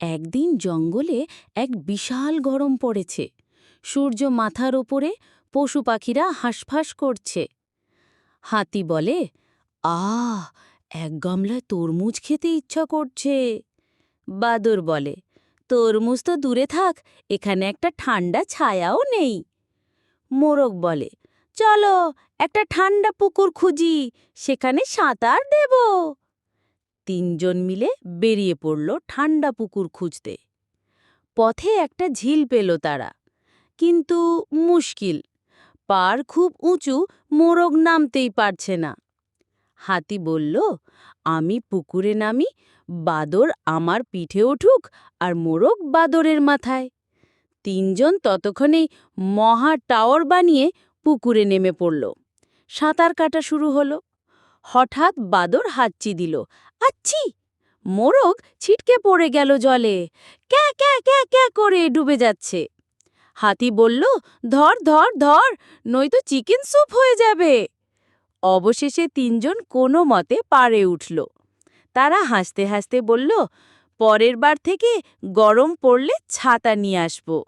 একদিন জঙ্গলে এক বিশাল গরম পড়েছে। সূর্য মাথার ওপরে, পশু পাখিরা হাঁসফাঁস করছে। হাতি বলে, আহ, এক গামলায় তরমুজ খেতে ইচ্ছা করছে। বাদর বলে, তরমুজ তো দূরে থাক, এখানে একটা ঠান্ডা ছায়াও নেই। মোরগ বলে, চলো একটা ঠান্ডা পুকুর খুঁজি, সেখানে সাঁতার দেব। তিনজন মিলে বেরিয়ে পড়ল ঠান্ডা পুকুর খুঁজতে। পথে একটা ঝিল পেল তারা, কিন্তু মুশকিল, পাড় খুব উঁচু, মোরগ নামতেই পারছে না। হাতি বলল, আমি পুকুরে নামি, বাদর আমার পিঠে উঠুক আর মোরগ বাদরের মাথায়। তিনজন ততক্ষণেই মহা টাওয়ার বানিয়ে পুকুরে নেমে পড়ল। সাঁতার কাটা শুরু হলো। হঠাৎ বাদর হাঁচি দিল, আচ্ছি! মোরগ ছিটকে পড়ে গেল জলে, ক্যা ক্যা ক্যা ক্যা করে ডুবে যাচ্ছে। হাতি বলল, ধর ধর ধর, নয়তো চিকেন স্যুপ হয়ে যাবে। অবশেষে তিনজন কোনো মতে পাড়ে উঠল। তারা হাসতে হাসতে বলল, পরের বার থেকে গরম পড়লে ছাতা নিয়ে আসব।